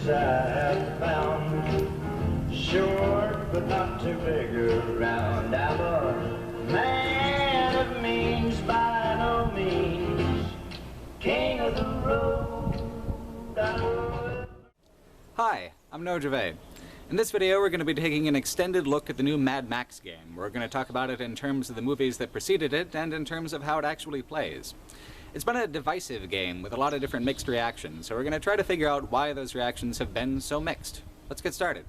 treasures I have found, short but not too big around. I'm a man of means by no means, king of the road. Hi, I'm Gervais. In this video we're going to be taking an extended look at the new Mad Max game. We're going to talk about it in terms of the movies that preceded it and in terms of how it actually plays. It's been a divisive game with a lot of different mixed reactions, so we're going to try to figure out why those reactions have been so mixed. Let's get started.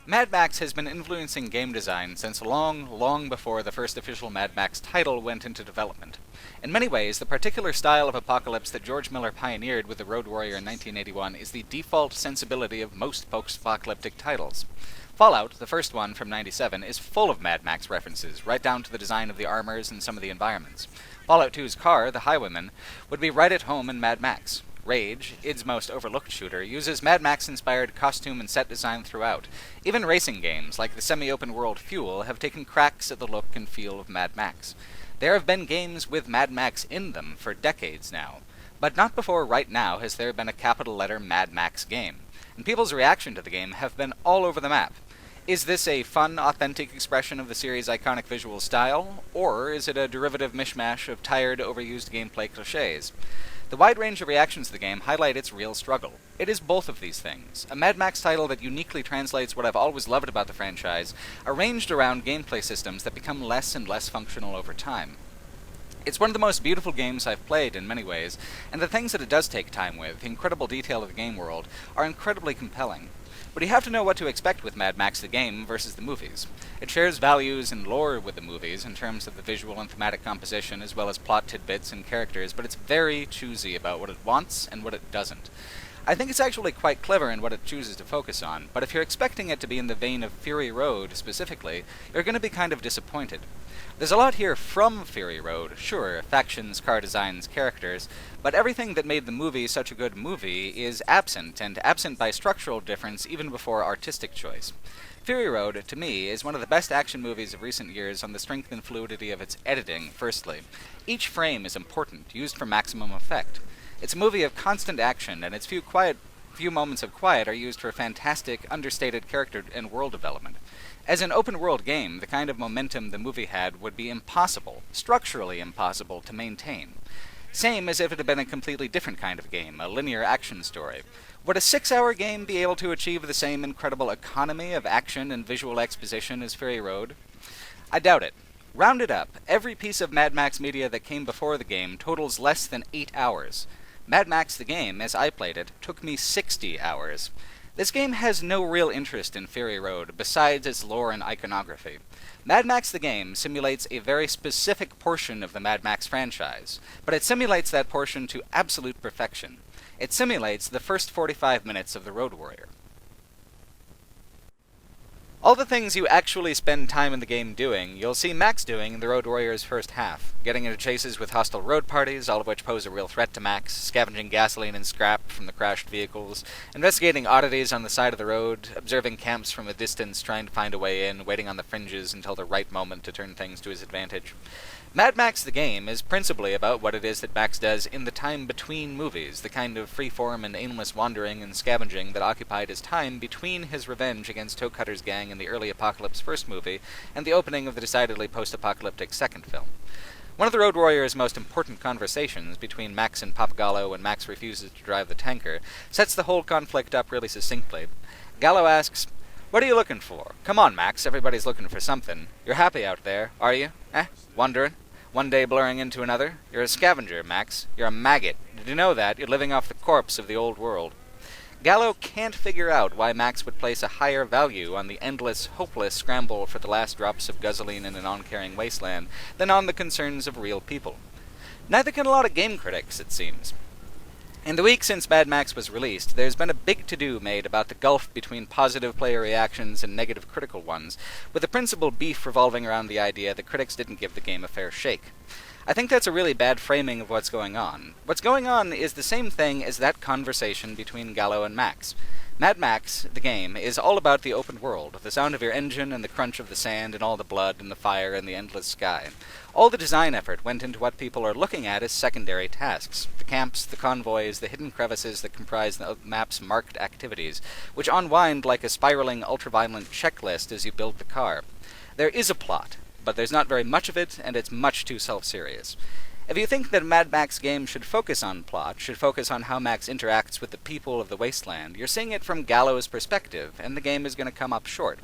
Mad Max has been influencing game design since long before the first official Mad Max title went into development. In many ways, the particular style of apocalypse that George Miller pioneered with The Road Warrior in 1981 is the default sensibility of most post-apocalyptic titles. Fallout, the first one from '97, is full of Mad Max references, right down to the design of the armors and some of the environments. Fallout 2's car, the Highwayman, would be right at home in Mad Max. Rage, id's most overlooked shooter, uses Mad Max-inspired costume and set design throughout. Even racing games, like the semi-open world Fuel, have taken cracks at the look and feel of Mad Max. There have been games with Mad Max in them for decades now, but not before right now has there been a capital-letter Mad Max game, and people's reaction to the game have been all over the map. Is this a fun, authentic expression of the series' iconic visual style, or is it a derivative mishmash of tired, overused gameplay cliches? The wide range of reactions to the game highlight its real struggle. It is both of these things. A Mad Max title that uniquely translates what I've always loved about the franchise, arranged around gameplay systems that become less and less functional over time. It's one of the most beautiful games I've played in many ways, and the things that it does take time with, the incredible detail of the game world, are incredibly compelling. But you have to know what to expect with Mad Max the game versus the movies. It shares values and lore with the movies in terms of the visual and thematic composition as well as plot tidbits and characters, but it's very choosy about what it wants and what it doesn't. I think it's actually quite clever in what it chooses to focus on, but if you're expecting it to be in the vein of Fury Road specifically, you're going to be kind of disappointed. There's a lot here from Fury Road, sure, factions, car designs, characters, but everything that made the movie such a good movie is absent, and absent by structural difference even before artistic choice. Fury Road, to me, is one of the best action movies of recent years on the strength and fluidity of its editing, firstly. Each frame is important, used for maximum effect. It's a movie of constant action, and its few moments of quiet are used for fantastic, understated character and world development. As an open-world game, the kind of momentum the movie had would be impossible, structurally impossible, to maintain. Same as if it had been a completely different kind of game, a linear action story. Would a 6-hour game be able to achieve the same incredible economy of action and visual exposition as Fury Road? I doubt it. Rounded up, every piece of Mad Max media that came before the game totals less than 8 hours. Mad Max the game, as I played it, took me 60 hours. This game has no real interest in Fury Road, besides its lore and iconography. Mad Max the game simulates a very specific portion of the Mad Max franchise, but it simulates that portion to absolute perfection. It simulates the first 45 minutes of The Road Warrior. All the things you actually spend time in the game doing, you'll see Max doing in The Road Warrior's first half. Getting into chases with hostile road parties, all of which pose a real threat to Max, scavenging gasoline and scrap from the crashed vehicles, investigating oddities on the side of the road, observing camps from a distance, trying to find a way in, waiting on the fringes until the right moment to turn things to his advantage. Mad Max the game is principally about what it is that Max does in the time between movies, the kind of free-form and aimless wandering and scavenging that occupied his time between his revenge against Toe Cutter's gang in the early Apocalypse first movie and the opening of the decidedly post-apocalyptic second film. One of the Road Warrior's most important conversations between Max and Papagallo when Max refuses to drive the tanker sets the whole conflict up really succinctly. Gallo asks, "What are you looking for? Come on, Max, everybody's looking for something. You're happy out there, are you? Wondering? One day blurring into another? You're a scavenger, Max. You're a maggot. Did you know that? You're living off the corpse of the old world." Gallo can't figure out why Max would place a higher value on the endless, hopeless scramble for the last drops of gasoline in an uncaring wasteland than on the concerns of real people. Neither can a lot of game critics, it seems. In the week since Mad Max was released, there's been a big to-do made about the gulf between positive player reactions and negative critical ones, with the principal beef revolving around the idea that critics didn't give the game a fair shake. I think that's a really bad framing of what's going on. What's going on is the same thing as that conversation between Gallo and Max. Mad Max, the game, is all about the open world, the sound of your engine and the crunch of the sand and all the blood and the fire and the endless sky. All the design effort went into what people are looking at as secondary tasks. The camps, the convoys, the hidden crevices that comprise the map's marked activities, which unwind like a spiraling ultraviolent checklist as you build the car. There is a plot, but there's not very much of it, and it's much too self-serious. If you think that a Mad Max game should focus on plot, should focus on how Max interacts with the people of the wasteland, you're seeing it from Gallo's perspective, and the game is going to come up short.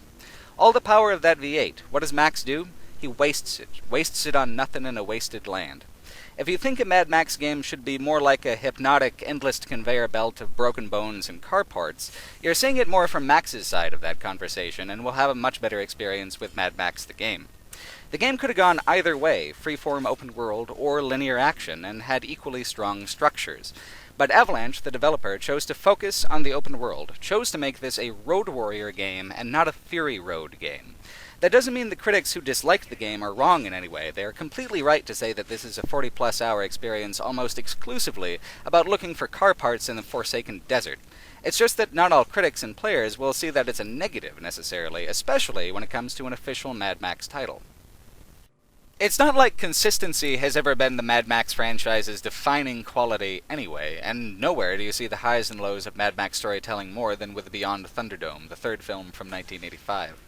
All the power of that V8, what does Max do? He wastes it on nothing in a wasted land. If you think a Mad Max game should be more like a hypnotic, endless conveyor belt of broken bones and car parts, you're seeing it more from Max's side of that conversation, and will have a much better experience with Mad Max the game. The game could have gone either way, freeform open world or linear action, and had equally strong structures. But Avalanche, the developer, chose to focus on the open world, chose to make this a Road Warrior game and not a Fury Road game. That doesn't mean the critics who disliked the game are wrong in any way. They are completely right to say that this is a 40-plus hour experience almost exclusively about looking for car parts in the forsaken desert. It's just that not all critics and players will see that it's a negative necessarily, especially when it comes to an official Mad Max title. It's not like consistency has ever been the Mad Max franchise's defining quality anyway, and nowhere do you see the highs and lows of Mad Max storytelling more than with Beyond Thunderdome, the third film from 1985.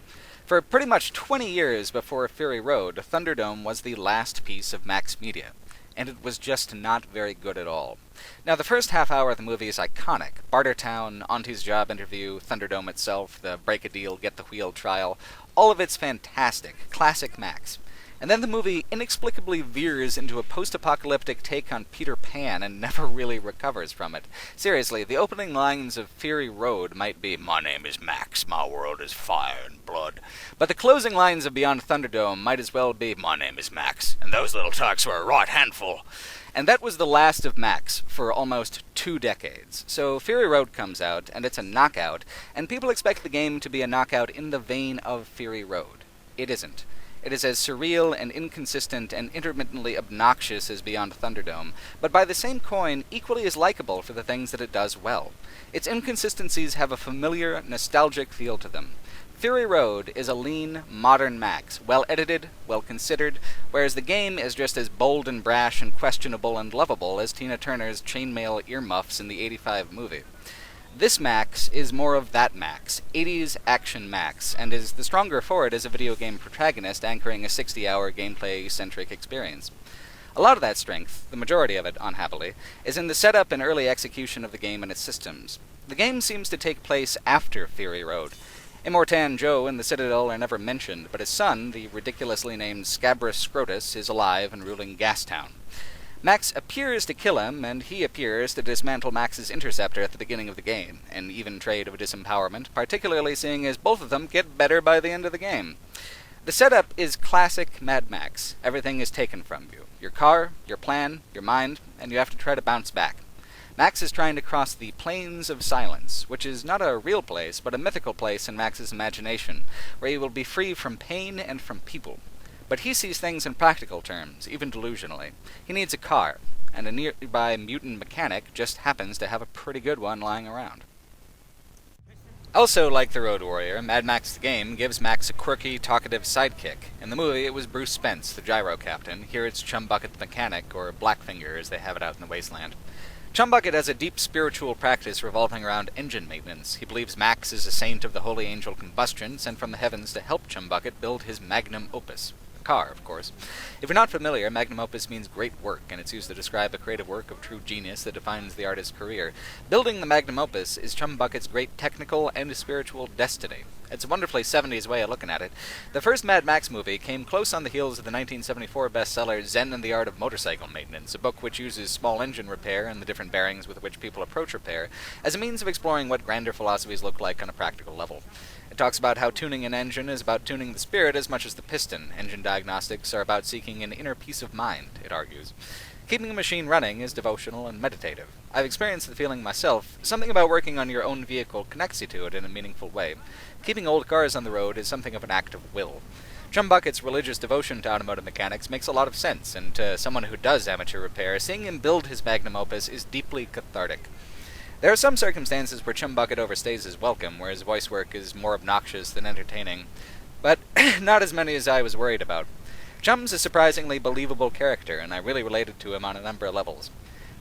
For pretty much 20 years before Fury Road, Thunderdome was the last piece of Max Media, and it was just not very good at all. Now, the first half hour of the movie is iconic. Bartertown, Auntie's job interview, Thunderdome itself, the break-a-deal, get-the-wheel trial, all of it's fantastic, classic Max. And then the movie inexplicably veers into a post-apocalyptic take on Peter Pan and never really recovers from it. Seriously, the opening lines of Fury Road might be, "My name is Max, my world is fire and blood." But the closing lines of Beyond Thunderdome might as well be, "My name is Max, and those little tucks were a right handful." And that was the last of Max for almost 2 decades. So Fury Road comes out, and it's a knockout, and people expect the game to be a knockout in the vein of Fury Road. It isn't. It is as surreal and inconsistent and intermittently obnoxious as Beyond Thunderdome, but by the same coin, equally as likable for the things that it does well. Its inconsistencies have a familiar, nostalgic feel to them. Fury Road is a lean, modern Max, well-edited, well-considered, whereas the game is just as bold and brash and questionable and lovable as Tina Turner's chainmail earmuffs in the '85 movie. This Max is more of that Max, 80s action Max, and is the stronger for it as a video game protagonist anchoring a 60-hour gameplay-centric experience. A lot of that strength, the majority of it, unhappily, is in the setup and early execution of the game and its systems. The game seems to take place after Fury Road. Immortan Joe and the Citadel are never mentioned, but his son, the ridiculously named Scabrous Scrotus, is alive and ruling Gastown. Max appears to kill him, and he appears to dismantle Max's interceptor at the beginning of the game, an even trade of disempowerment, particularly seeing as both of them get better by the end of the game. The setup is classic Mad Max. Everything is taken from you. Your car, your plan, your mind, and you have to try to bounce back. Max is trying to cross the Plains of Silence, which is not a real place, but a mythical place in Max's imagination, where he will be free from pain and from people. But he sees things in practical terms, even delusionally. He needs a car, and a nearby mutant mechanic just happens to have a pretty good one lying around. Also, like the Road Warrior, Mad Max the game gives Max a quirky, talkative sidekick. In the movie, it was Bruce Spence, the gyro captain. Here it's Chumbucket the mechanic, or Blackfinger as they have it out in the wasteland. Chumbucket has a deep spiritual practice revolving around engine maintenance. He believes Max is a saint of the Holy Angel Combustion, sent from the heavens to help Chumbucket build his Magnum Opus. Car, of course. If you're not familiar, Magnum Opus means great work, and it's used to describe a creative work of true genius that defines the artist's career. Building the Magnum Opus is Chumbucket's great technical and spiritual destiny. It's a wonderfully 70s way of looking at it. The first Mad Max movie came close on the heels of the 1974 bestseller Zen and the Art of Motorcycle Maintenance, a book which uses small engine repair and the different bearings with which people approach repair as a means of exploring what grander philosophies look like on a practical level. It talks about how tuning an engine is about tuning the spirit as much as the piston. Engine diagnostics are about seeking an inner peace of mind, it argues. Keeping a machine running is devotional and meditative. I've experienced the feeling myself. Something about working on your own vehicle connects you to it in a meaningful way. Keeping old cars on the road is something of an act of will. Chumbucket's religious devotion to automotive mechanics makes a lot of sense, and to someone who does amateur repair, seeing him build his Magnum Opus is deeply cathartic. There are some circumstances where Chumbucket overstays his welcome, where his voice work is more obnoxious than entertaining, but not as many as I was worried about. Chum's a surprisingly believable character, and I really related to him on a number of levels.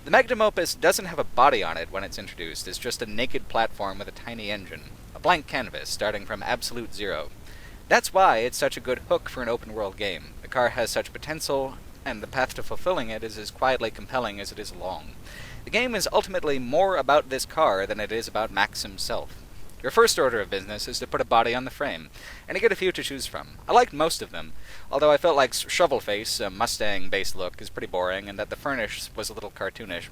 The Magnum Opus doesn't have a body on it when it's introduced. It's just a naked platform with a tiny engine, a blank canvas starting from absolute zero. That's why it's such a good hook for an open-world game. The car has such potential, and the path to fulfilling it is as quietly compelling as it is long. The game is ultimately more about this car than it is about Max himself. Your first order of business is to put a body on the frame, and you get a few to choose from. I liked most of them, although I felt like Shovelface, a Mustang-based look, is pretty boring, and that the furnish was a little cartoonish.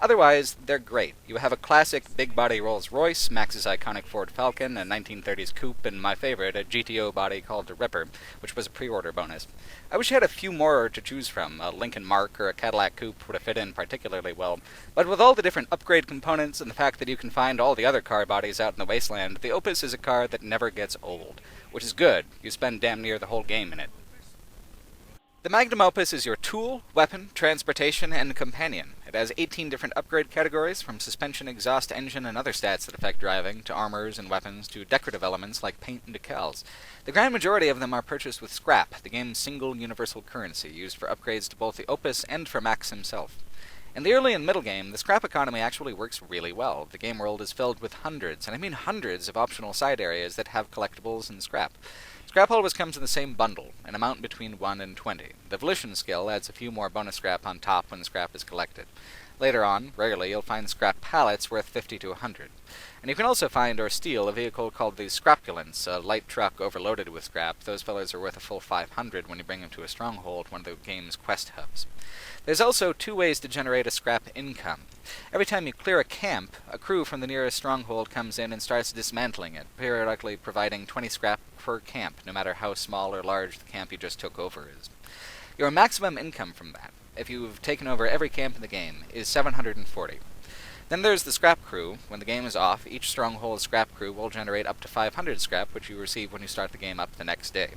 Otherwise, they're great. You have a classic big-body Rolls-Royce, Max's iconic Ford Falcon, a 1930s coupe, and my favorite, a GTO body called the Ripper, which was a pre-order bonus. I wish you had a few more to choose from. A Lincoln Mark or a Cadillac coupe would have fit in particularly well. But with all the different upgrade components and the fact that you can find all the other car bodies out in the wasteland, the Opus is a car that never gets old. Which is good. You spend damn near the whole game in it. The Magnum Opus is your tool, weapon, transportation, and companion. It has 18 different upgrade categories, from suspension, exhaust, engine, and other stats that affect driving, to armors and weapons, to decorative elements like paint and decals. The grand majority of them are purchased with scrap, the game's single universal currency, used for upgrades to both the Opus and for Max himself. In the early and middle game, the scrap economy actually works really well. The game world is filled with hundreds, and I mean hundreds, of optional side areas that have collectibles and scrap. Scrap always comes in the same bundle, an amount between 1 and 20. The Volition skill adds a few more bonus scrap on top when scrap is collected. Later on, rarely, you'll find scrap pallets worth 50 to 100. And you can also find or steal a vehicle called the Scrapulence, a light truck overloaded with scrap. Those fellas are worth a full 500 when you bring them to a stronghold, one of the game's quest hubs. There's also 2 ways to generate a scrap income. Every time you clear a camp, a crew from the nearest stronghold comes in and starts dismantling it, periodically providing 20 scrap per camp, no matter how small or large the camp you just took over is. Your maximum income from that, if you've taken over every camp in the game, is 740. Then there's the scrap crew. When the game is off, each stronghold scrap crew will generate up to 500 scrap, which you receive when you start the game up the next day.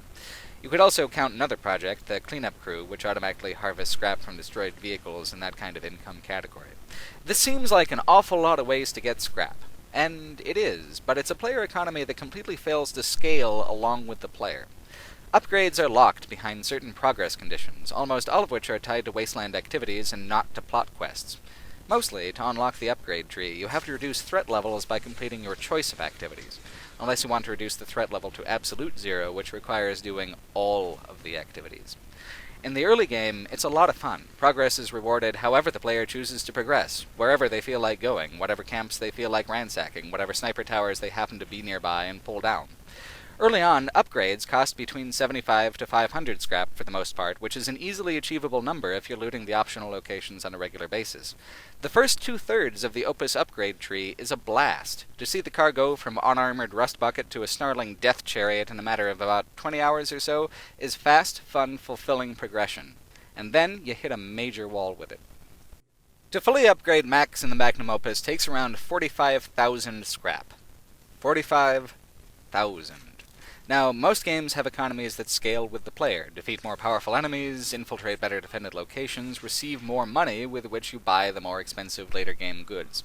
You could also count another project, the cleanup crew, which automatically harvests scrap from destroyed vehicles in that kind of income category. This seems like an awful lot of ways to get scrap. And it is, but it's a player economy that completely fails to scale along with the player. Upgrades are locked behind certain progress conditions, almost all of which are tied to wasteland activities and not to plot quests. Mostly, to unlock the upgrade tree, you have to reduce threat levels by completing your choice of activities, unless you want to reduce the threat level to absolute 0, which requires doing all of the activities. In the early game, it's a lot of fun. Progress is rewarded however the player chooses to progress, wherever they feel like going, whatever camps they feel like ransacking, whatever sniper towers they happen to be nearby and pull down. Early on, upgrades cost between 75 to 500 scrap for the most part, which is an easily achievable number if you're looting the optional locations on a regular basis. The first 2/3 of the Opus upgrade tree is a blast. To see the car go from unarmored rust bucket to a snarling death chariot in a matter of about 20 hours or so is fast, fun, fulfilling progression. And then you hit a major wall with it. To fully upgrade Max in the Magnum Opus takes around 45,000 scrap. 45,000. Now, most games have economies that scale with the player, defeat more powerful enemies, infiltrate better defended locations, receive more money with which you buy the more expensive later game goods.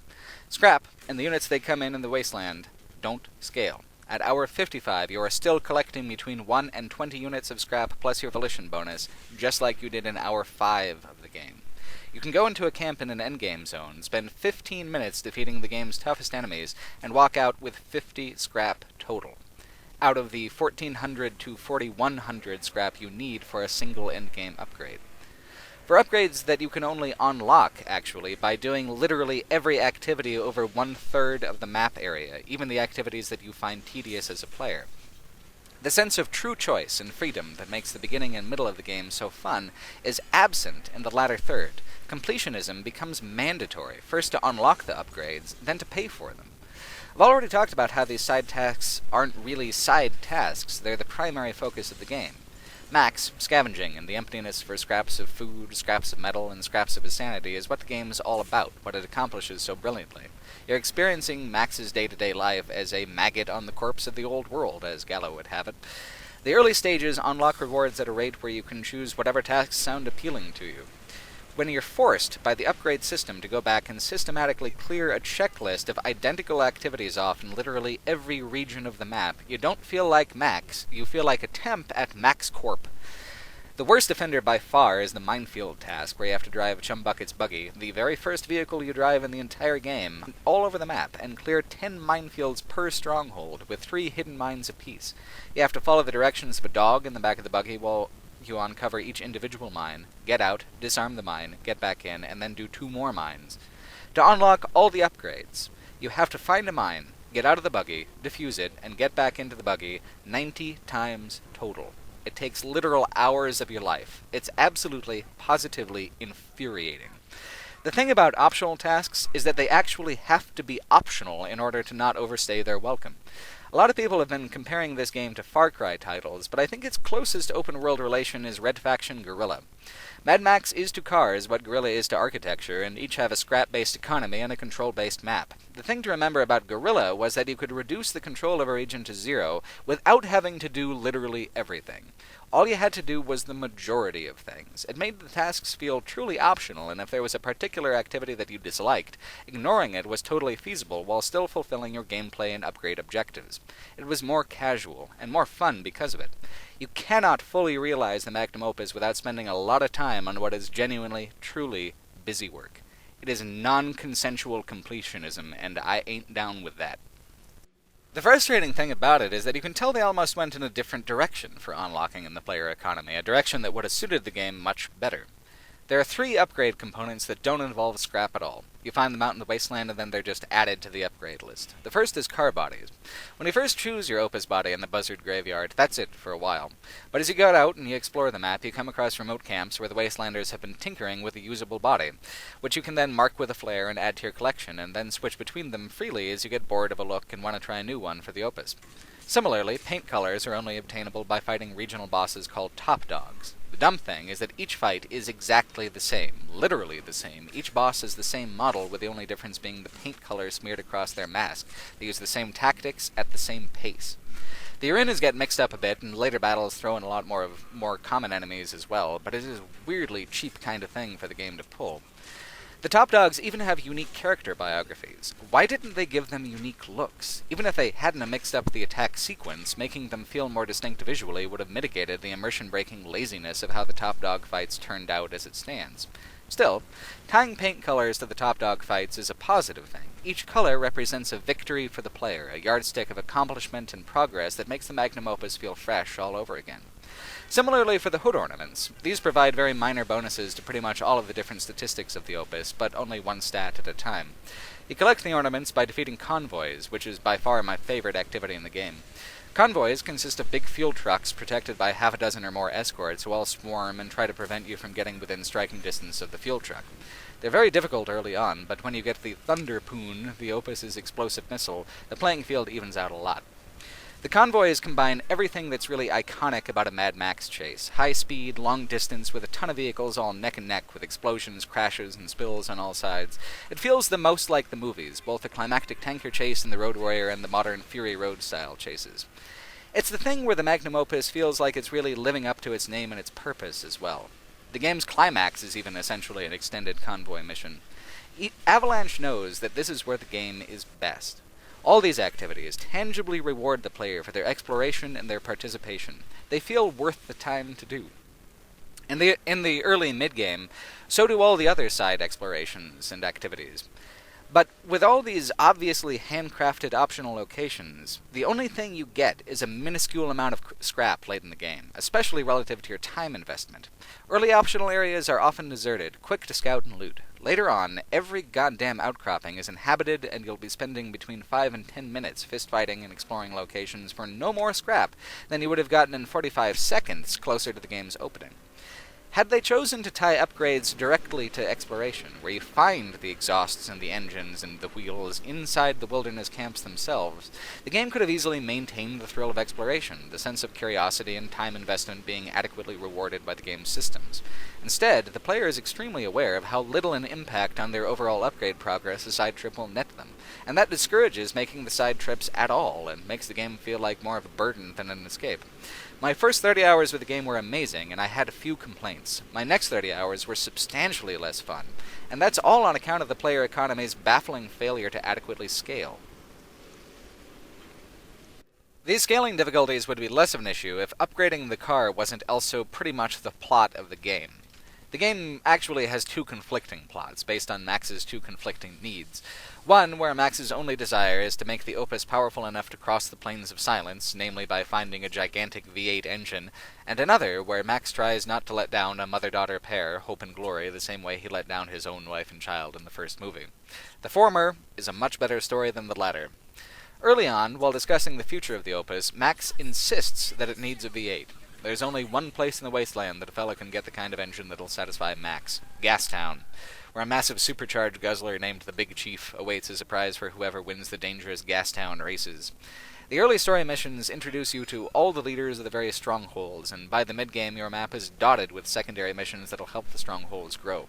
Scrap, and the units they come in the wasteland, don't scale. At hour 55, you are still collecting between 1 and 20 units of scrap plus your Volition bonus, just like you did in hour 5 of the game. You can go into a camp in an endgame zone, spend 15 minutes defeating the game's toughest enemies, and walk out with 50 scrap total, out of the 1,400 to 4,100 scrap you need for a single endgame upgrade. For upgrades that you can only unlock, actually, by doing literally every activity over 1/3 of the map area, even the activities that you find tedious as a player. The sense of true choice and freedom that makes the beginning and middle of the game so fun is absent in the latter third. Completionism becomes mandatory, first to unlock the upgrades, then to pay for them. I've already talked about how these side tasks aren't really side tasks, they're the primary focus of the game. Max, scavenging, and the emptiness for scraps of food, scraps of metal, and scraps of his sanity is what the game is all about, what it accomplishes so brilliantly. You're experiencing Max's day-to-day life as a maggot on the corpse of the old world, as Gallo would have it. The early stages unlock rewards at a rate where you can choose whatever tasks sound appealing to you. when you're forced by the upgrade system to go back and systematically clear a checklist of identical activities off in literally every region of the map, you don't feel like Max, you feel like a temp at Max Corp. The worst offender by far is the minefield task, where you have to drive Chumbucket's buggy, the very first vehicle you drive in the entire game, all over the map, and clear 10 minefields per stronghold, with 3 hidden mines apiece. You have to follow the directions of a dog in the back of the buggy while you uncover each individual mine, get out, disarm the mine, get back in, and then do 2 more mines. To unlock all the upgrades, you have to find a mine, get out of the buggy, defuse it, and get back into the buggy 90 times total. It takes literal hours of your life. It's absolutely, positively infuriating. The thing about optional tasks is that they actually have to be optional in order to not overstay their welcome. A lot of people have been comparing this game to Far Cry titles, but I think its closest open-world relation is Red Faction Guerrilla. Mad Max is to cars what Guerrilla is to architecture, and each have a scrap-based economy and a control-based map. The thing to remember about Guerrilla was that you could reduce the control of a region to 0 without having to do literally everything. All you had to do was the majority of things. It made the tasks feel truly optional, and if there was a particular activity that you disliked, ignoring it was totally feasible while still fulfilling your gameplay and upgrade objectives. It was more casual, and more fun because of it. You cannot fully realize the Magnum Opus without spending a lot of time on what is genuinely, truly busy work. It is non-consensual completionism, and I ain't down with that. The frustrating thing about it is that you can tell they almost went in a different direction for unlocking in the player economy, a direction that would have suited the game much better. There are 3 upgrade components that don't involve scrap at all. You find them out in the wasteland and then they're just added to the upgrade list. The first is car bodies. When you first choose your Opus body in the Buzzard Graveyard, that's it for a while. But as you go out and you explore the map, you come across remote camps where the wastelanders have been tinkering with a usable body, which you can then mark with a flare and add to your collection, and then switch between them freely as you get bored of a look and want to try a new one for the Opus. Similarly, paint colors are only obtainable by fighting regional bosses called Top Dogs. The dumb thing is that each fight is exactly the same, literally the same. Each boss is the same model, with the only difference being the paint color smeared across their mask. They use the same tactics at the same pace. The arenas get mixed up a bit, and later battles throw in a lot more common enemies as well, but it is a weirdly cheap kind of thing for the game to pull. The Top Dogs even have unique character biographies. Why didn't they give them unique looks? Even if they hadn't mixed up the attack sequence, making them feel more distinct visually would have mitigated the immersion-breaking laziness of how the Top Dog fights turned out as it stands. Still, tying paint colors to the Top Dog fights is a positive thing. Each color represents a victory for the player, a yardstick of accomplishment and progress that makes the Magnum Opus feel fresh all over again. Similarly for the hood ornaments, these provide very minor bonuses to pretty much all of the different statistics of the Opus, but only one stat at a time. You collect the ornaments by defeating convoys, which is by far my favorite activity in the game. Convoys consist of big fuel trucks protected by half a dozen or more escorts who all swarm and try to prevent you from getting within striking distance of the fuel truck. They're very difficult early on, but when you get the Thunderpoon, the Opus's explosive missile, the playing field evens out a lot. The Convoys combine everything that's really iconic about a Mad Max chase. High speed, long distance, with a ton of vehicles all neck and neck, with explosions, crashes, and spills on all sides. It feels the most like the movies, both the climactic tanker chase in the Road Warrior and the modern Fury Road-style chases. It's the thing where the Magnum Opus feels like it's really living up to its name and its purpose as well. The game's climax is even essentially an extended convoy mission. Avalanche knows that this is where the game is best. All these activities tangibly reward the player for their exploration and their participation. They feel worth the time to do. In the early mid-game, so do all the other side explorations and activities. But with all these obviously handcrafted optional locations, the only thing you get is a minuscule amount of scrap late in the game, especially relative to your time investment. Early optional areas are often deserted, quick to scout and loot. Later on, every goddamn outcropping is inhabited, and you'll be spending between 5 and 10 minutes fistfighting and exploring locations for no more scrap than you would have gotten in 45 seconds closer to the game's opening. Had they chosen to tie upgrades directly to exploration, where you find the exhausts and the engines and the wheels inside the wilderness camps themselves, the game could have easily maintained the thrill of exploration, the sense of curiosity and time investment being adequately rewarded by the game's systems. Instead, the player is extremely aware of how little an impact on their overall upgrade progress a side trip will net them, and that discourages making the side trips at all, and makes the game feel like more of a burden than an escape. My first 30 hours with the game were amazing, and I had a few complaints. My next 30 hours were substantially less fun, and that's all on account of the player economy's baffling failure to adequately scale. These scaling difficulties would be less of an issue if upgrading the car wasn't also pretty much the plot of the game. The game actually has two conflicting plots, based on Max's two conflicting needs. One, where Max's only desire is to make the Opus powerful enough to cross the plains of silence, namely by finding a gigantic V8 engine, and another, where Max tries not to let down a mother-daughter pair, Hope and Glory, the same way he let down his own wife and child in the first movie. The former is a much better story than the latter. Early on, while discussing the future of the Opus, Max insists that it needs a V8. There's only one place in the wasteland that a fella can get the kind of engine that'll satisfy Max: Gastown, where a massive supercharged guzzler named the Big Chief awaits as a prize for whoever wins the dangerous Gastown races. The early story missions introduce you to all the leaders of the various strongholds, and by the mid-game your map is dotted with secondary missions that'll help the strongholds grow.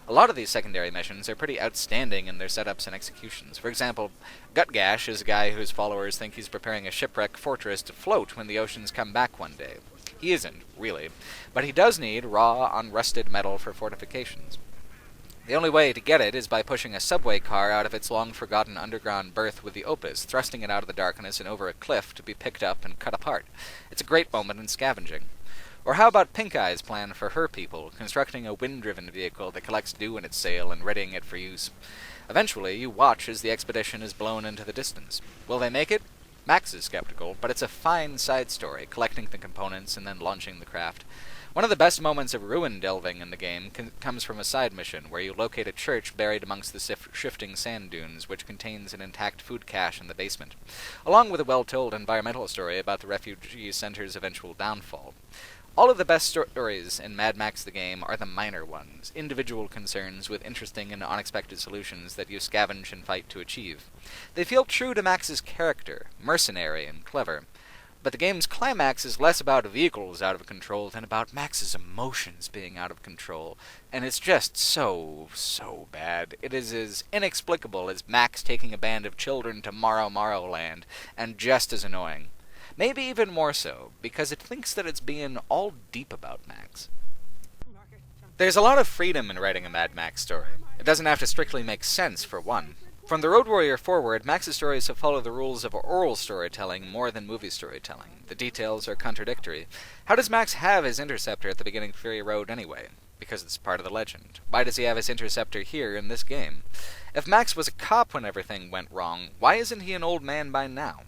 A lot of these secondary missions are pretty outstanding in their setups and executions. For example, Gutgash is a guy whose followers think he's preparing a shipwreck fortress to float when the oceans come back one day. He isn't, really, but he does need raw, unrusted metal for fortifications. The only way to get it is by pushing a subway car out of its long-forgotten underground berth with the Opus, thrusting it out of the darkness and over a cliff to be picked up and cut apart. It's a great moment in scavenging. Or how about Pink Eye's plan for her people, constructing a wind-driven vehicle that collects dew in its sail and readying it for use? Eventually, you watch as the expedition is blown into the distance. Will they make it? Max is skeptical, but it's a fine side story, collecting the components and then launching the craft. One of the best moments of ruin delving in the game comes from a side mission, where you locate a church buried amongst the shifting sand dunes, which contains an intact food cache in the basement, along with a well-told environmental story about the refugee center's eventual downfall. All of the best stories in Mad Max the game are the minor ones, individual concerns with interesting and unexpected solutions that you scavenge and fight to achieve. They feel true to Max's character, mercenary and clever, but the game's climax is less about vehicles out of control than about Max's emotions being out of control, and it's just so bad. It is as inexplicable as Max taking a band of children to Morrow Land, and just as annoying. Maybe even more so, because it thinks that it's being all deep about Max. There's a lot of freedom in writing a Mad Max story. It doesn't have to strictly make sense, for one. From the Road Warrior forward, Max's stories have followed the rules of oral storytelling more than movie storytelling. The details are contradictory. How does Max have his interceptor at the beginning of Fury Road anyway? Because it's part of the legend. Why does he have his interceptor here in this game? If Max was a cop when everything went wrong, why isn't he an old man by now?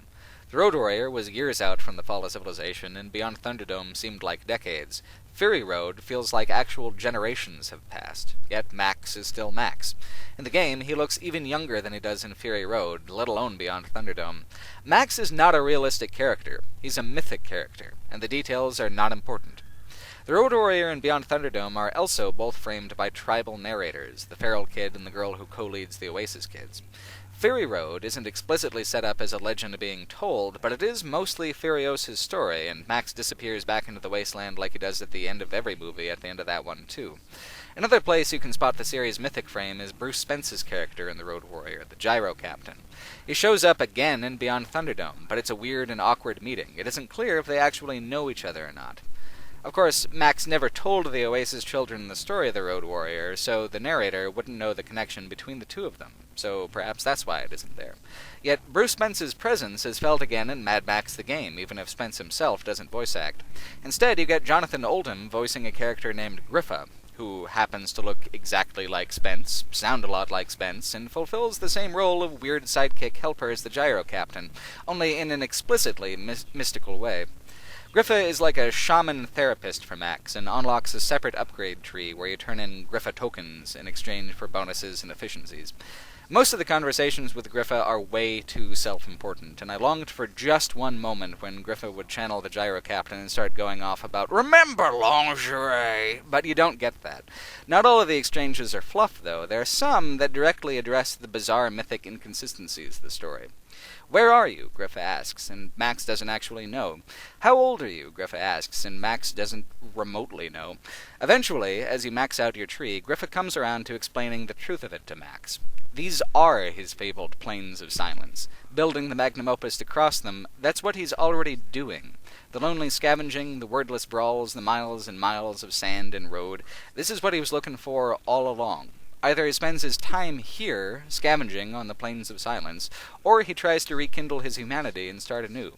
The Road Warrior was years out from the fall of civilization, and Beyond Thunderdome seemed like decades. Fury Road feels like actual generations have passed, yet Max is still Max. In the game, he looks even younger than he does in Fury Road, let alone Beyond Thunderdome. Max is not a realistic character. He's a mythic character, and the details are not important. The Road Warrior and Beyond Thunderdome are also both framed by tribal narrators, the feral kid and the girl who co-leads the Oasis kids. Fury Road isn't explicitly set up as a legend being told, but it is mostly Furiosa's story, and Max disappears back into the wasteland like he does at the end of every movie at the end of that one, too. Another place you can spot the series' mythic frame is Bruce Spence's character in The Road Warrior, the Gyro Captain. He shows up again in Beyond Thunderdome, but it's a weird and awkward meeting. It isn't clear if they actually know each other or not. Of course, Max never told the Oasis children the story of the Road Warrior, so the narrator wouldn't know the connection between the two of them, so perhaps that's why it isn't there. Yet Bruce Spence's presence is felt again in Mad Max the game, even if Spence himself doesn't voice act. Instead, you get Jonathan Oldham voicing a character named Griffa, who happens to look exactly like Spence, sound a lot like Spence, and fulfills the same role of weird sidekick helper as the Gyro Captain, only in an explicitly mystical way. Griffa is like a shaman therapist for Max, and unlocks a separate upgrade tree where you turn in Griffa tokens in exchange for bonuses and efficiencies. Most of the conversations with Griffa are way too self-important, and I longed for just one moment when Griffa would channel the Gyro Captain and start going off about, "Remember lingerie!" But you don't get that. Not all of the exchanges are fluff, though. There are some that directly address the bizarre mythic inconsistencies of the story. "Where are you?" Griffa asks, and Max doesn't actually know. "How old are you?" Griffa asks, and Max doesn't remotely know. Eventually, as you max out your tree, Griffa comes around to explaining the truth of it to Max. These are his fabled plains of silence. Building the Magnum Opus to cross them, that's what he's already doing. The lonely scavenging, the wordless brawls, the miles and miles of sand and road. This is what he was looking for all along. Either he spends his time here, scavenging on the plains of silence, or he tries to rekindle his humanity and start anew.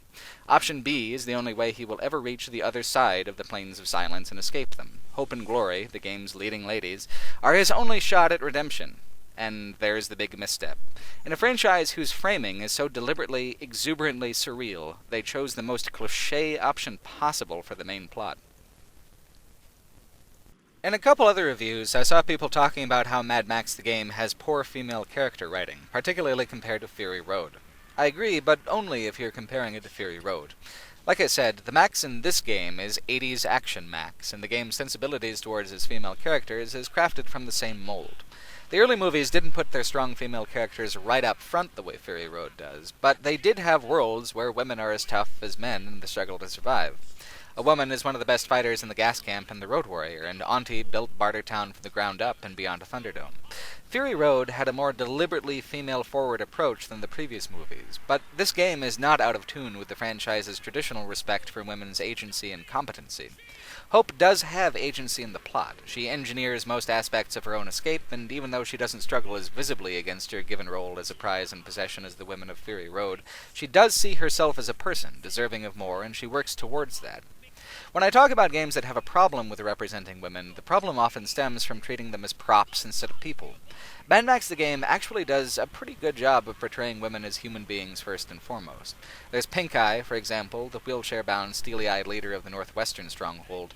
Option B is the only way he will ever reach the other side of the plains of silence and escape them. Hope and glory, the game's leading ladies, are his only shot at redemption. And there's the big misstep. In a franchise whose framing is so deliberately, exuberantly surreal, they chose the most cliché option possible for the main plot. In a couple other reviews, I saw people talking about how Mad Max the game has poor female character writing, particularly compared to Fury Road. I agree, but only if you're comparing it to Fury Road. Like I said, the Max in this game is 80s action Max, and the game's sensibilities towards its female characters is crafted from the same mold. The early movies didn't put their strong female characters right up front the way Fury Road does, but they did have worlds where women are as tough as men in the struggle to survive. A woman is one of the best fighters in the gas camp and the Road Warrior, and Auntie built Bartertown from the ground up and beyond Thunderdome. Fury Road had a more deliberately female-forward approach than the previous movies, but this game is not out of tune with the franchise's traditional respect for women's agency and competency. Hope does have agency in the plot. She engineers most aspects of her own escape, and even though she doesn't struggle as visibly against her given role as a prize and possession as the women of Fury Road, she does see herself as a person, deserving of more, and she works towards that. When I talk about games that have a problem with representing women, the problem often stems from treating them as props instead of people. Mad Max the game actually does a pretty good job of portraying women as human beings first and foremost. There's Pink Eye, for example, the wheelchair-bound, steely-eyed leader of the Northwestern Stronghold,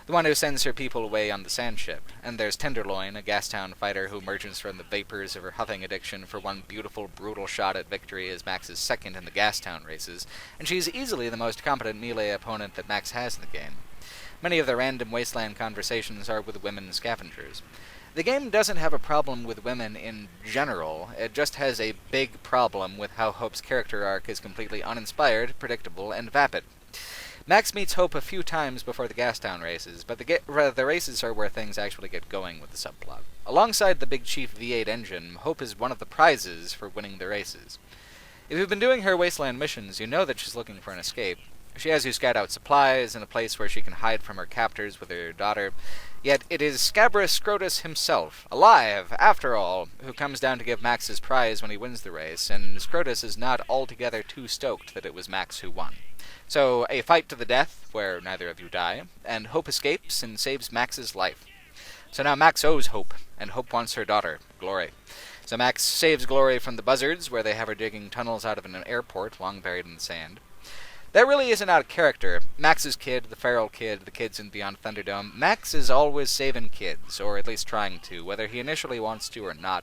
the one who sends her people away on the sand ship. And there's Tenderloin, a Gastown fighter who emerges from the vapors of her huffing addiction for one beautiful, brutal shot at victory as Max's second in the Gastown races, and she's easily the most competent melee opponent that Max has in the game. Many of the random wasteland conversations are with women scavengers. The game doesn't have a problem with women in general, it just has a big problem with how Hope's character arc is completely uninspired, predictable, and vapid. Max meets Hope a few times before the Gastown races, but the races are where things actually get going with the subplot. Alongside the Big Chief V8 engine, Hope is one of the prizes for winning the races. If you've been doing her wasteland missions, you know that she's looking for an escape. She has you scout out supplies and a place where she can hide from her captors with her daughter, yet it is Scabrous Scrotus himself, alive, after all, who comes down to give Max his prize when he wins the race, and Scrotus is not altogether too stoked that it was Max who won. So, a fight to the death, where neither of you die, and Hope escapes and saves Max's life. So now Max owes Hope, and Hope wants her daughter, Glory. So Max saves Glory from the buzzards, where they have her digging tunnels out of an airport long buried in the sand. That really isn't out of character. Max's kid, the feral kid, the kids in Beyond Thunderdome, Max is always saving kids, or at least trying to, whether he initially wants to or not.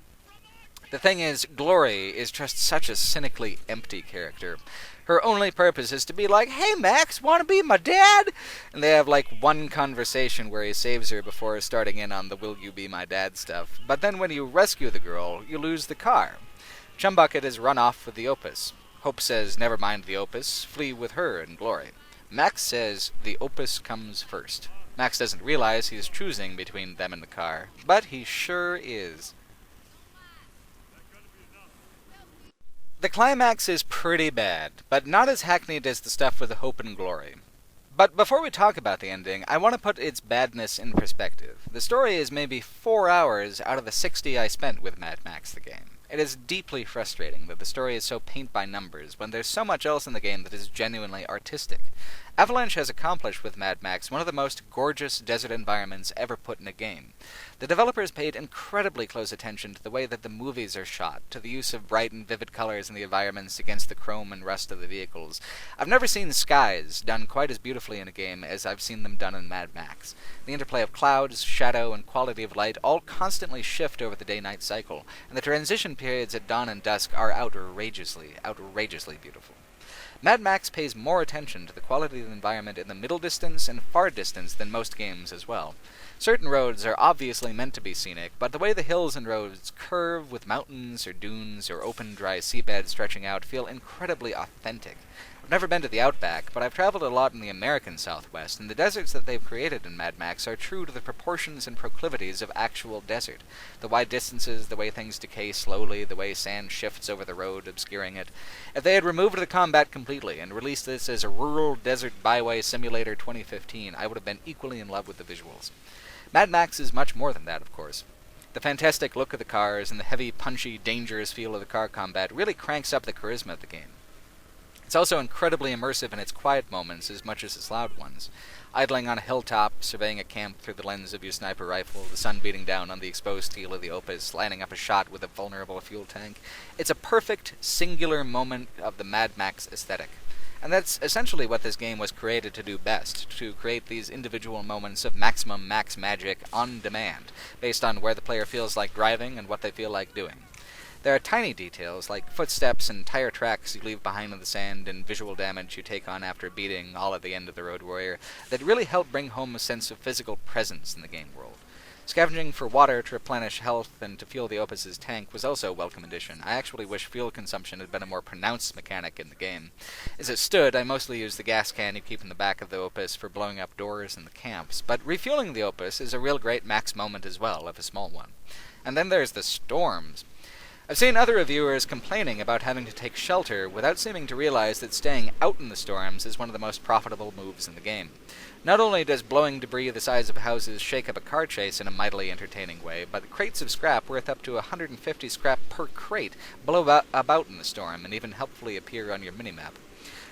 The thing is, Glory is just such a cynically empty character. Her only purpose is to be like, "Hey Max, wanna be my dad?" And they have like one conversation where he saves her before starting in on the "will you be my dad" stuff. But then when you rescue the girl, you lose the car. Chumbucket is run off with the Opus. Hope says, "Never mind the Opus, flee with her and Glory." Max says, "The Opus comes first." Max doesn't realize he's choosing between them and the car, but he sure is. The climax is pretty bad, but not as hackneyed as the stuff with the Hope and Glory. But before we talk about the ending, I want to put its badness in perspective. The story is maybe 4 hours out of the 60 I spent with Mad Max the game. It is deeply frustrating that the story is so paint by numbers when there's so much else in the game that is genuinely artistic. Avalanche has accomplished with Mad Max one of the most gorgeous desert environments ever put in a game. The developers paid incredibly close attention to the way that the movies are shot, to the use of bright and vivid colors in the environments against the chrome and rust of the vehicles. I've never seen skies done quite as beautifully in a game as I've seen them done in Mad Max. The interplay of clouds, shadow, and quality of light all constantly shift over the day-night cycle, and the transition periods at dawn and dusk are outrageously beautiful. Mad Max pays more attention to the quality of the environment in the middle distance and far distance than most games as well. Certain roads are obviously meant to be scenic, but the way the hills and roads curve with mountains or dunes or open dry seabeds stretching out feel incredibly authentic. I've never been to the Outback, but I've traveled a lot in the American Southwest, and the deserts that they've created in Mad Max are true to the proportions and proclivities of actual desert. The wide distances, the way things decay slowly, the way sand shifts over the road, obscuring it. If they had removed the combat completely and released this as a rural desert byway simulator 2015, I would have been equally in love with the visuals. Mad Max is much more than that, of course. The fantastic look of the cars and the heavy, punchy, dangerous feel of the car combat really cranks up the charisma of the game. It's also incredibly immersive in its quiet moments as much as its loud ones. Idling on a hilltop, surveying a camp through the lens of your sniper rifle, the sun beating down on the exposed steel of the Opus, lining up a shot with a vulnerable fuel tank. It's a perfect, singular moment of the Mad Max aesthetic. And that's essentially what this game was created to do best, to create these individual moments of maximum max magic on demand, based on where the player feels like driving and what they feel like doing. There are tiny details, like footsteps and tire tracks you leave behind in the sand and visual damage you take on after beating all at the end of the Road Warrior, that really help bring home a sense of physical presence in the game world. Scavenging for water to replenish health and to fuel the Opus's tank was also a welcome addition. I actually wish fuel consumption had been a more pronounced mechanic in the game. As it stood, I mostly used the gas can you keep in the back of the Opus for blowing up doors in the camps, but refueling the Opus is a real great max moment as well, if a small one. And then there's the storms. I've seen other reviewers complaining about having to take shelter without seeming to realize that staying out in the storms is one of the most profitable moves in the game. Not only does blowing debris the size of houses shake up a car chase in a mightily entertaining way, but crates of scrap worth up to 150 scrap per crate blow about in the storm and even helpfully appear on your minimap.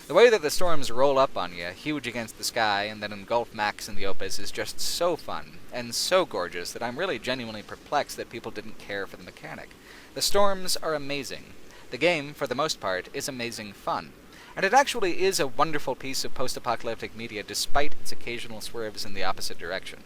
The way that the storms roll up on you, huge against the sky, and then engulf Max in the Opus is just so fun and so gorgeous that I'm really genuinely perplexed that people didn't care for the mechanic. The storms are amazing. The game, for the most part, is amazing fun. And it actually is a wonderful piece of post-apocalyptic media despite its occasional swerves in the opposite direction.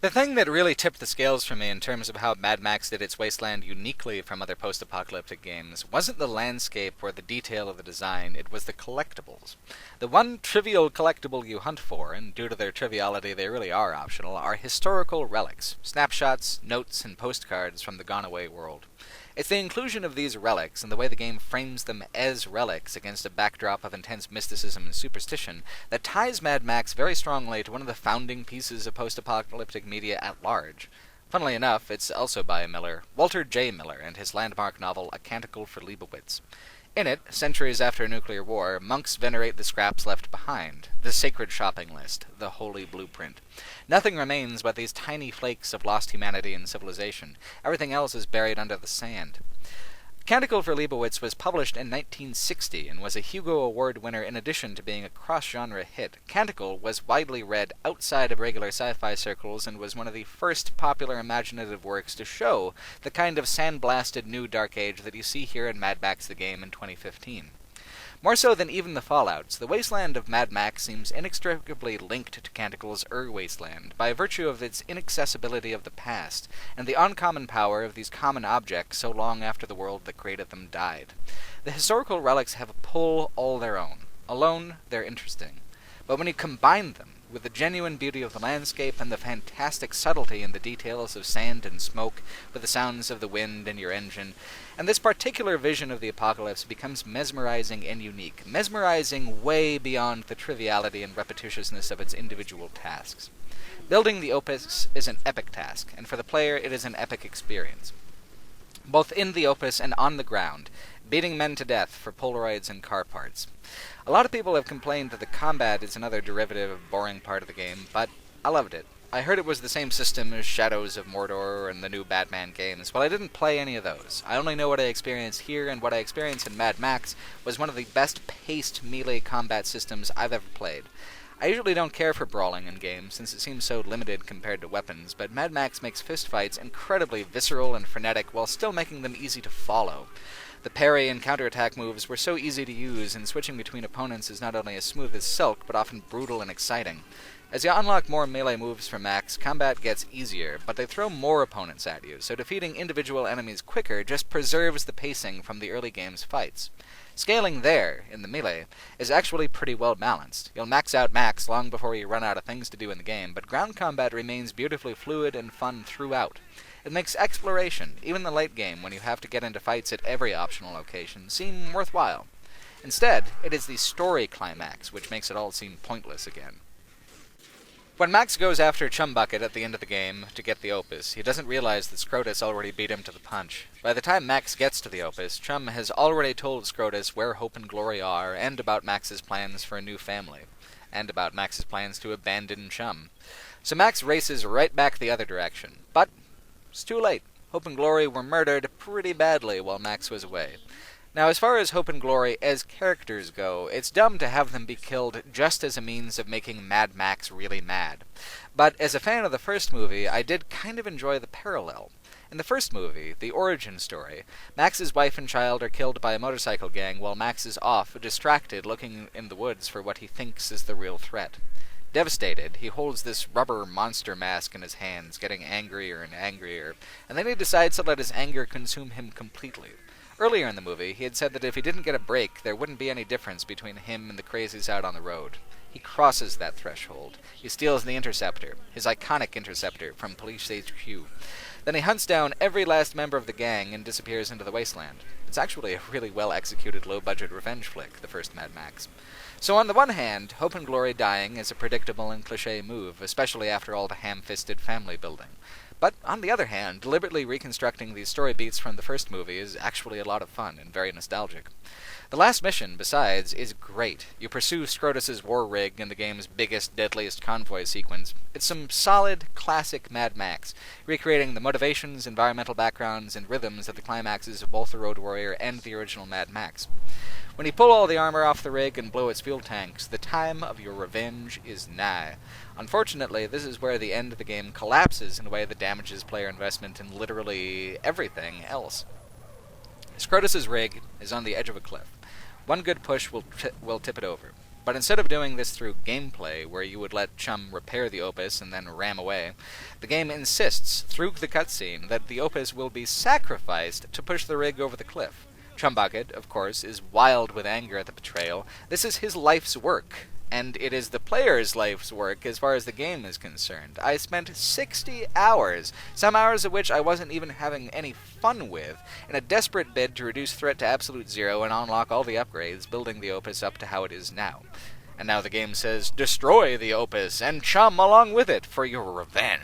The thing that really tipped the scales for me in terms of how Mad Max did its wasteland uniquely from other post-apocalyptic games wasn't the landscape or the detail of the design, it was the collectibles. The one trivial collectible you hunt for, and due to their triviality they really are optional, are historical relics, snapshots, notes, and postcards from the gone-away world. It's the inclusion of these relics and the way the game frames them as relics against a backdrop of intense mysticism and superstition that ties Mad Max very strongly to one of the founding pieces of post-apocalyptic media at large. Funnily enough, it's also by Miller, Walter J. Miller, and his landmark novel A Canticle for Leibowitz. In it, centuries after a nuclear war, monks venerate the scraps left behind, the sacred shopping list, the holy blueprint. Nothing remains but these tiny flakes of lost humanity and civilization. Everything else is buried under the sand. Canticle for Leibowitz was published in 1960 and was a Hugo Award winner in addition to being a cross-genre hit. Canticle was widely read outside of regular sci-fi circles and was one of the first popular imaginative works to show the kind of sandblasted new Dark Age that you see here in Mad Max the Game in 2015. More so than even the Fallouts, the wasteland of Mad Max seems inextricably linked to Canticle's Ur-Wasteland by virtue of its inaccessibility of the past, and the uncommon power of these common objects so long after the world that created them died. The historical relics have a pull all their own. Alone, they're interesting. But when you combine them with the genuine beauty of the landscape and the fantastic subtlety in the details of sand and smoke, with the sounds of the wind in your engine, and this particular vision of the apocalypse becomes mesmerizing and unique, mesmerizing way beyond the triviality and repetitiousness of its individual tasks. Building the Opus is an epic task, and for the player it is an epic experience. Both in the Opus and on the ground, beating men to death for Polaroids and car parts. A lot of people have complained that the combat is another derivative boring part of the game, but I loved it. I heard it was the same system as Shadows of Mordor and the new Batman games. Well, I didn't play any of those. I only know what I experienced here, and what I experienced in Mad Max was one of the best paced melee combat systems I've ever played. I usually don't care for brawling in games, since it seems so limited compared to weapons, but Mad Max makes fistfights incredibly visceral and frenetic while still making them easy to follow. The parry and counterattack moves were so easy to use, and switching between opponents is not only as smooth as silk, but often brutal and exciting. As you unlock more melee moves for Max, combat gets easier, but they throw more opponents at you, so defeating individual enemies quicker just preserves the pacing from the early game's fights. Scaling there, in the melee, is actually pretty well balanced. You'll max out Max long before you run out of things to do in the game, but ground combat remains beautifully fluid and fun throughout. It makes exploration, even the late game when you have to get into fights at every optional location, seem worthwhile. Instead, it is the story climax which makes it all seem pointless again. When Max goes after Chumbucket at the end of the game to get the Opus, he doesn't realize that Scrotus already beat him to the punch. By the time Max gets to the Opus, Chum has already told Scrotus where Hope and Glory are, and about Max's plans for a new family, and about Max's plans to abandon Chum. So Max races right back the other direction, but it's too late. Hope and Glory were murdered pretty badly while Max was away. Now, as far as Hope and Glory as characters go, it's dumb to have them be killed just as a means of making Mad Max really mad. But as a fan of the first movie, I did kind of enjoy the parallel. In the first movie, the origin story, Max's wife and child are killed by a motorcycle gang while Max is off, distracted, looking in the woods for what he thinks is the real threat. Devastated, he holds this rubber monster mask in his hands, getting angrier and angrier, and then he decides to let his anger consume him completely. Earlier in the movie, he had said that if he didn't get a break, there wouldn't be any difference between him and the crazies out on the road. He crosses that threshold. He steals the Interceptor, his iconic Interceptor, from Police HQ. Then he hunts down every last member of the gang and disappears into the wasteland. It's actually a really well-executed low-budget revenge flick, the first Mad Max. So on the one hand, Hope and Glory dying is a predictable and cliché move, especially after all the ham-fisted family building. But on the other hand, deliberately reconstructing these story beats from the first movie is actually a lot of fun and very nostalgic. The last mission, besides, is great. You pursue Scrotus's war rig in the game's biggest, deadliest convoy sequence. It's some solid, classic Mad Max, recreating the motivations, environmental backgrounds, and rhythms of the climaxes of both the Road Warrior and the original Mad Max. When you pull all the armor off the rig and blow its fuel tanks, the time of your revenge is nigh. Unfortunately, this is where the end of the game collapses in a way that damages player investment in literally everything else. Scrotus's rig is on the edge of a cliff. One good push will tip it over. But instead of doing this through gameplay, where you would let Chum repair the Opus and then ram away, the game insists, through the cutscene, that the Opus will be sacrificed to push the rig over the cliff. Chumbucket, of course, is wild with anger at the betrayal. This is his life's work, and it is the player's life's work as far as the game is concerned. I spent 60 hours, some hours of which I wasn't even having any fun with, in a desperate bid to reduce threat to absolute zero and unlock all the upgrades, building the Opus up to how it is now. And now the game says, destroy the Opus, and Chum along with it, for your revenge.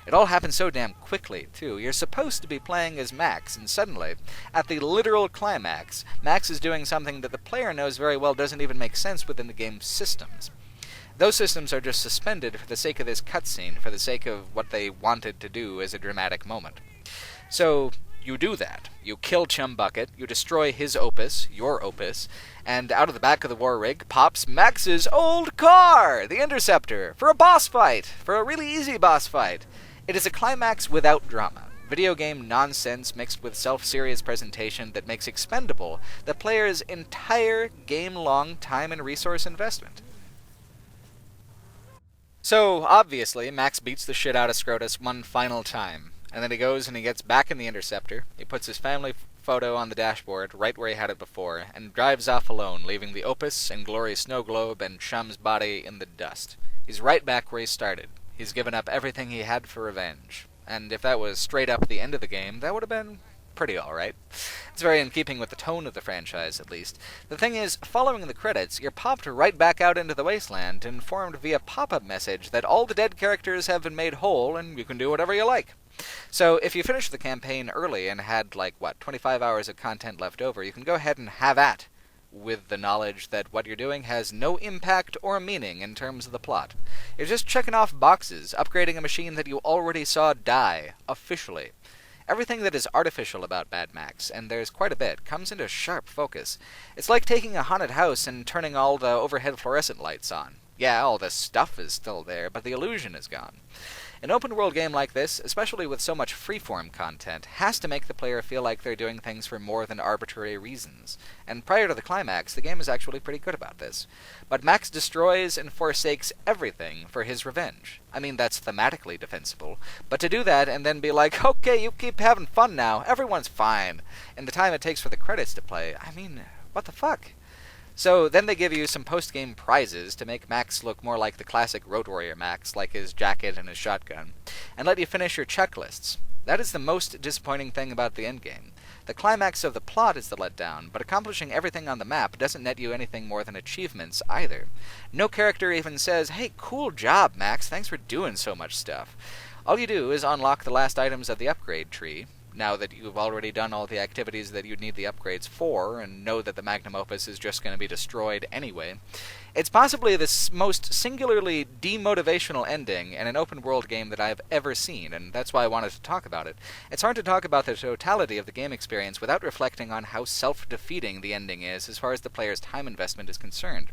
It all happens so damn quickly, too. You're supposed to be playing as Max, and suddenly, at the literal climax, Max is doing something that the player knows very well doesn't even make sense within the game's systems. Those systems are just suspended for the sake of this cutscene, for the sake of what they wanted to do as a dramatic moment. So, you do that. You kill Chumbucket, you destroy his Opus, your Opus, and out of the back of the war rig pops Max's old car, the Interceptor, for a boss fight, for a really easy boss fight. It is a climax without drama. Video game nonsense mixed with self-serious presentation that makes expendable the player's entire game-long time and resource investment. So, obviously, Max beats the shit out of Scrotus one final time, and then he goes and he gets back in the Interceptor, he puts his family photo on the dashboard, right where he had it before, and drives off alone, leaving the Opus and Glory's snow globe and Chum's body in the dust. He's right back where he started. He's given up everything he had for revenge. And if that was straight up the end of the game, that would have been pretty alright. It's very in keeping with the tone of the franchise, at least. The thing is, following the credits, you're popped right back out into the wasteland, informed via pop-up message that all the dead characters have been made whole, and you can do whatever you like. So, if you finished the campaign early and had, 25 hours of content left over, you can go ahead and have at, with the knowledge that what you're doing has no impact or meaning in terms of the plot. You're just checking off boxes, upgrading a machine that you already saw die, officially. Everything that is artificial about Mad Max, and there's quite a bit, comes into sharp focus. It's like taking a haunted house and turning all the overhead fluorescent lights on. Yeah, all the stuff is still there, but the illusion is gone. An open-world game like this, especially with so much freeform content, has to make the player feel like they're doing things for more than arbitrary reasons. And prior to the climax, the game is actually pretty good about this. But Max destroys and forsakes everything for his revenge. I mean, that's thematically defensible. But to do that and then be like, okay, you keep having fun now, everyone's fine, in the time it takes for the credits to play, I mean, what the fuck? So then they give you some post-game prizes to make Max look more like the classic Road Warrior Max, like his jacket and his shotgun, and let you finish your checklists. That is the most disappointing thing about the endgame. The climax of the plot is the letdown, but accomplishing everything on the map doesn't net you anything more than achievements either. No character even says, "Hey, cool job, Max, thanks for doing so much stuff." All you do is unlock the last items of the upgrade tree, now that you've already done all the activities that you'd need the upgrades for, and know that the Magnum Opus is just going to be destroyed anyway. It's possibly the most singularly demotivational ending in an open-world game that I've ever seen, and that's why I wanted to talk about it. It's hard to talk about the totality of the game experience without reflecting on how self-defeating the ending is as far as the player's time investment is concerned.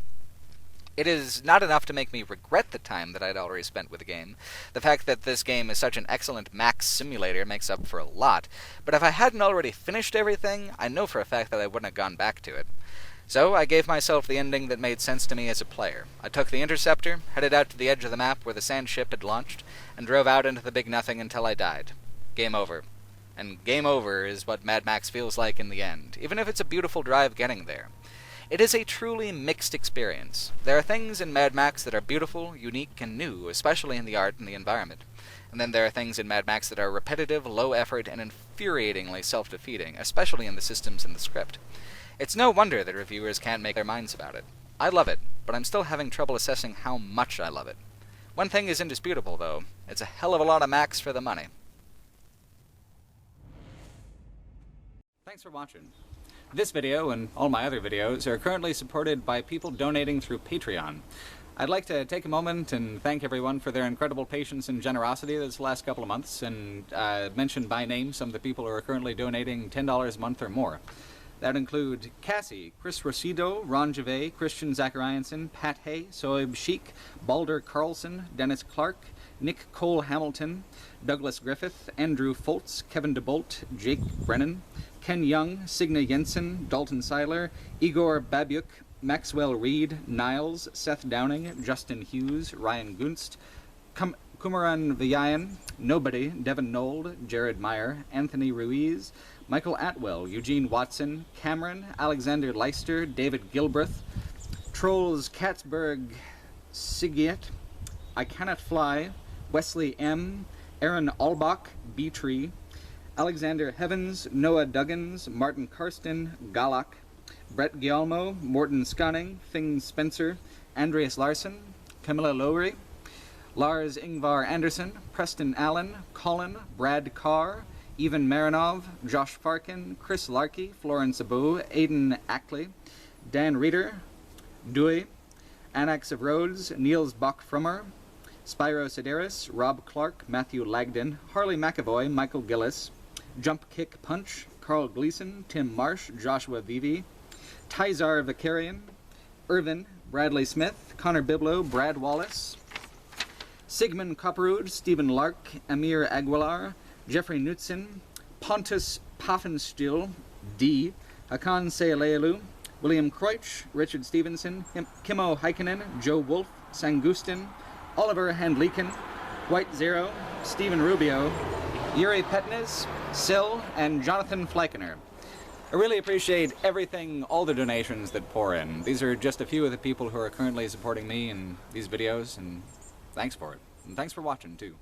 It is not enough to make me regret the time that I'd already spent with the game. The fact that this game is such an excellent max simulator makes up for a lot, but if I hadn't already finished everything, I know for a fact that I wouldn't have gone back to it. So I gave myself the ending that made sense to me as a player. I took the Interceptor, headed out to the edge of the map where the sand ship had launched, and drove out into the big nothing until I died. Game over. And game over is what Mad Max feels like in the end, even if it's a beautiful drive getting there. It is a truly mixed experience. There are things in Mad Max that are beautiful, unique, and new, especially in the art and the environment. And then there are things in Mad Max that are repetitive, low effort, and infuriatingly self-defeating, especially in the systems and the script. It's no wonder that reviewers can't make their minds about it. I love it, but I'm still having trouble assessing how much I love it. One thing is indisputable, though. It's a hell of a lot of Max for the money. Thanks for watching. This video, and all my other videos, are currently supported by people donating through Patreon. I'd like to take a moment and thank everyone for their incredible patience and generosity this last couple of months, and mention by name some of the people who are currently donating $10 a month or more. That would include Cassie, Chris Rosido, Ron Gervais, Christian Zacharianson, Pat Hay, Soeb Sheik, Balder Carlson, Dennis Clark, Nick Cole Hamilton, Douglas Griffith, Andrew Foltz, Kevin DeBolt, Jake Brennan, Ken Young, Signa Jensen, Dalton Seiler, Igor Babiuk, Maxwell Reed, Niles, Seth Downing, Justin Hughes, Ryan Gunst, Kumaran Villayan, Nobody, Devin Nold, Jared Meyer, Anthony Ruiz, Michael Atwell, Eugene Watson, Cameron, Alexander Leister, David Gilbreth, Trolls Katzberg Sigiet, I Cannot Fly, Wesley M., Aaron Albach, B-Tree, Alexander Heavens, Noah Duggins, Martin Karsten, Galak, Brett Gialmo, Morton Scanning, Thing Spencer, Andreas Larson, Camilla Lowry, Lars Ingvar Anderson, Preston Allen, Colin, Brad Carr, Ivan Marinov, Josh Farkin, Chris Larkey, Florence Abu, Aidan Ackley, Dan Reeder, Dewey, Annax of Rhodes, Niels Bach-Frummer, Spyro Sedaris, Rob Clark, Matthew Lagden, Harley McAvoy, Michael Gillis, Jump Kick Punch, Carl Gleason, Tim Marsh, Joshua Vivi, Tyzar Vicarian, Irvin, Bradley Smith, Connor Biblo, Brad Wallace, Sigmund Copperwood, Stephen Lark, Amir Aguilar, Jeffrey Knutson, Pontus Paffenstiel, D, Hakan Sealeelu, William Kreutsch, Richard Stevenson, Kimmo Heikkinen, Joe Wolf, Sangustin, Oliver Handliken, White Zero, Stephen Rubio, Yuri Petnes, Sil, and Jonathan Fleichener. I really appreciate everything, all the donations that pour in. These are just a few of the people who are currently supporting me in these videos, and thanks for it. And thanks for watching, too.